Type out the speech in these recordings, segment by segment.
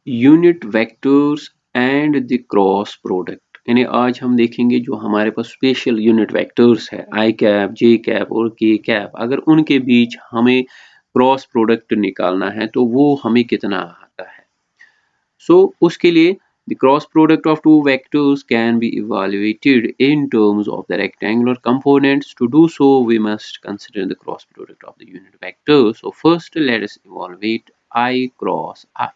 Unit vectors and the cross product, यानी आज हम देखेंगे जो हमारे पास स्पेशल यूनिट वेक्टर्स है आई कैप, जे कैप और के कैप, अगर उनके बीच हमें क्रॉस प्रोडक्ट निकालना है तो वो हमें कितना आता है। उसके लिए the cross product of two vectors can be evaluated in terms of the rectangular components. To do so, we must consider the cross product of the unit vector. So first, let us evaluate I cross I.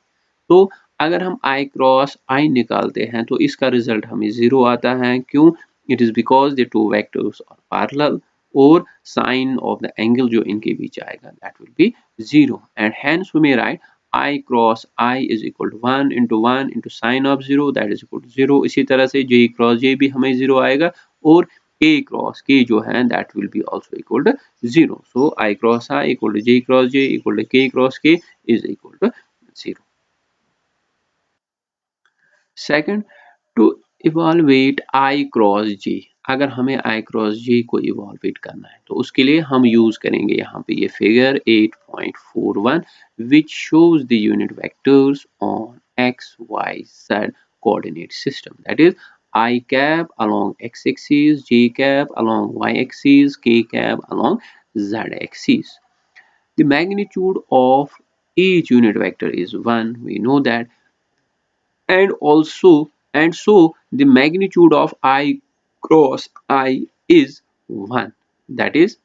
तो अगर हम I cross I निकालते हैं तो इसका result हमें 0 आता है। क्यों? It is because the two vectors are parallel और साइन ऑफ द एंगल जो इनके बीच आएगा that will be 0 and hence we may write I cross I is equal to 1 into sin of 0 that is equal to 0। इसी तरह से J cross J भी हमें 0 आएगा और K cross K जो है that will be also equal to 0। So I cross I equal to J cross J equal to K cross K is equal to 0। Second, to evaluate I cross J, अगर हमें I cross J को इवॉल्वेट करना है तो उसके लिए हम use करेंगे यहाँ पे ये figure 8.41 which shows the unit vectors on x y z coordinate system, that is I cap along x axis, J cap along y axis, K cap along z axis। The magnitude of each unit vector is 1, we know that, and so the magnitude of I cross I is 1, that is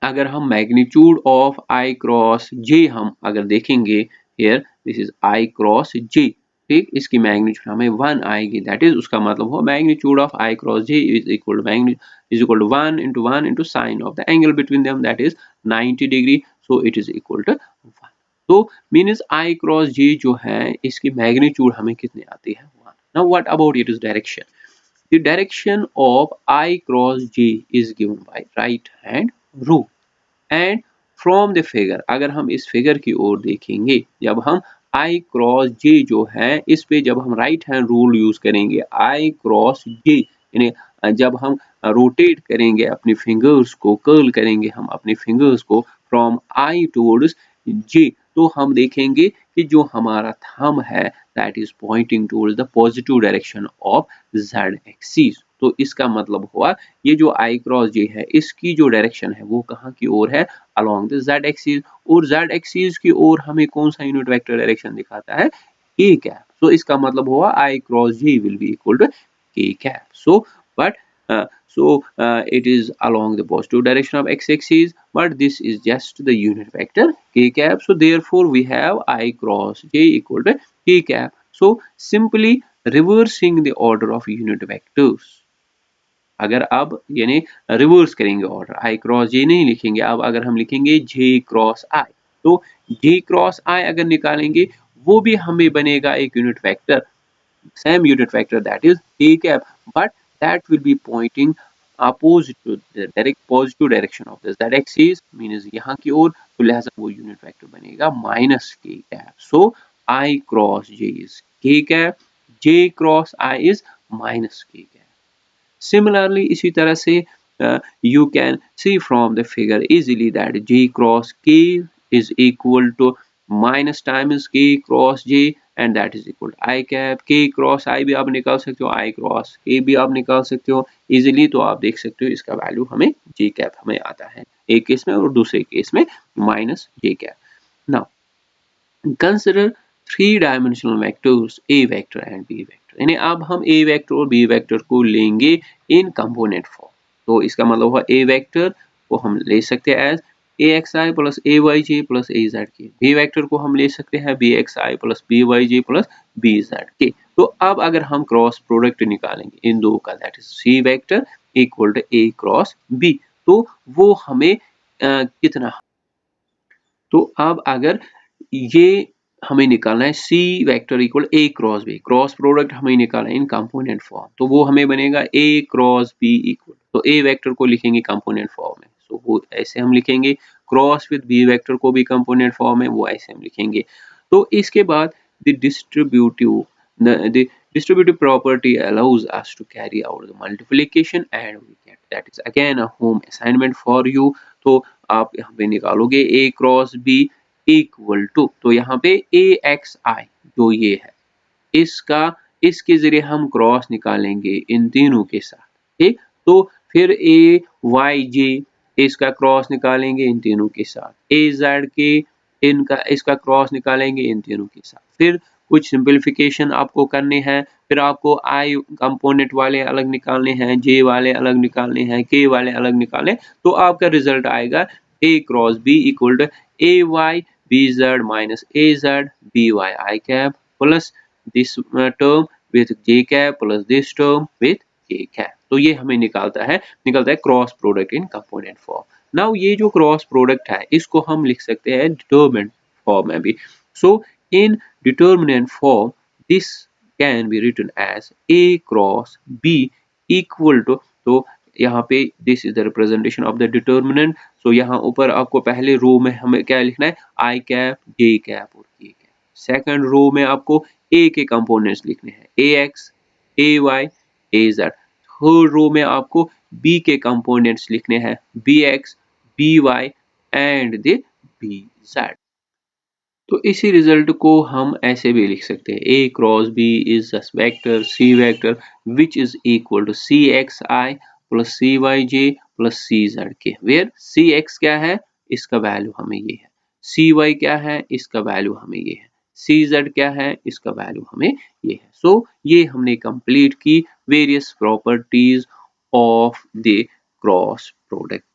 अगर हम magnitude of I cross J हम अगर देखेंगे here this is I cross J, ठीक, इसकी magnitude हमें 1 आएगी, that is उसका मतलब हो magnitude of I cross J is equal to 1 into sine of the angle between them that is 90 degree, so it is equal to 1। तो means I cross J जो है इसकी मैग्नीट्यूड हमें कितनी आती है 1। Now what about it is direction? The direction of I cross J is given by right hand rule and from the figure, अगर हम इस फिगर की ओर देखेंगे, जब हम I क्रॉस J जो है इस पे जब हम राइट हैंड रूल यूज करेंगे I क्रॉस J, यानी जब हम रोटेट करेंगे अपने फिंगर्स को, कर्ल करेंगे हम अपने फिंगर्स को फ्रॉम I टुवर्ड्स J, तो हम देखेंगे कि जो हमारा थंब है that is pointing towards the positive direction of Z axis. तो इसका मतलब हुआ ये जो I क्रॉस J है इसकी जो डायरेक्शन है वो कहाँ की ओर है, अलोंग द Z एक्सिस, और Z एक्सिस की ओर हमें कौन सा यूनिट वेक्टर डायरेक्शन दिखाता है, K कैप। सो इसका मतलब हुआ I cross J will be equal to K cap. So but it is along the positive direction of x axis, but this is just the unit vector K cap, so therefore we have I cross J equal to K cap। So simply reversing the order of unit vectors, अगर अब यानी reverse करेंगे order, I cross J नहीं लिखेंगे, अब अगर हम लिखेंगे J क्रॉस I, तो J क्रॉस I अगर निकालेंगे वो भी हमें बनेगा एक unit vector, same unit vector that is K cap, but that will be pointing opposite to the direct positive direction of this, that axis means यहाँ की ओर, तो लिहाजा वो यूनिट वेक्टर बनेगा minus K cap। So I cross J is K cap, J cross I is minus K cap। Similarly, इसी तरह से you can see from the figure easily that J cross K is equal to minus times K cross J and that is equal to I cap। K cross I भी आप निकाल सकते हो, I cross K भी आप निकाल सकते हो easily, तो आप देख सकते हो इसका वैल्यू हमें J cap हमें आता है एक केस में और दूसरे केस में minus J cap। Now consider three dimensional vectors A vector and B vector, यानी अब हम A वेक्टर और B वेक्टर को लेंगे इन कंपोनेंट फॉर्म। तो इसका मतलब हुआ A वेक्टर को हम ले सकते हैं as AXI plus AYJ plus AZK, B vector को हम ले सकते हैं BXI plus BYJ plus BZK। तो अब अगर हम क्रॉस प्रोडक्ट निकालेंगे इन दो का, that is C vector equal to A cross B, तो वो हमें कितना, तो अब अगर ये हमें निकालना है C vector equal A cross B, cross product हमें निकालना है इन कंपोनेंट फॉर्म, तो वो हमें बनेगा A क्रॉस B इक्वल, तो A वेक्टर को लिखेंगे कंपोनेंट फॉर्म में, सो वो ऐसे हम लिखेंगे, क्रॉस विद B वेक्टर को भी कंपोनेंट फॉर्म में वो ऐसे हम लिखेंगे। तो इसके बाद the distributive property allows us to carry out the multiplication and we get, that is again a home assignment for you। तो आप यहाँ पे निकालोगे A cross B equal to, तो यहाँ पे AXI जो ये है इसके जरिए हम क्रॉस निकालेंगे इन तीनों के साथ। ठीक, तो फिर ए वाई जे इसका क्रॉस निकालेंगे इन तीनों के साथ, ए जेड के इनका इसका क्रॉस निकालेंगे इन तीनों के साथ। फिर कुछ सिंपलीफिकेशन आपको करने हैं, फिर आपको आई कंपोनेंट वाले अलग निकालने हैं, जे वाले अलग निकालने हैं, के वाले अलग निकालने, तो आपका रिजल्ट आएगा a cross b equal to a y b z minus a z b y i cap plus this term with j cap plus this term with k cap। तो ये हमें निकलता है cross product in component form. Now ये जो cross product है इसको हम लिख सकते हैं डिटरमिनेंट फॉर्म में भी। So in determinant form this can be written as a cross b equal to, तो यहाँ पे this is the representation of the determinant. So यहाँ ऊपर आपको पहले रो में हमें क्या लिखना है, आई कैप जे कैप और के कैप। सेकंड रो में आपको ए के कंपोनेंट्स लिखने हैं, A X A Y A Z. Third row में आपको बी के कंपोनेंट्स लिखने हैं, B X B Y and the B Z. तो इसी रिजल्ट को हम ऐसे भी लिख सकते हैं, a cross b is a vector c vector which is equal to c x i plus c y j plus c z k, where c x क्या है, इसका वैल्यू हमें ये है, सी वाई क्या है, इसका वैल्यू हमें ये है, सी जेड क्या है, इसका वैल्यू हमें ये है। सो ये हमने कंप्लीट की various properties of the cross product.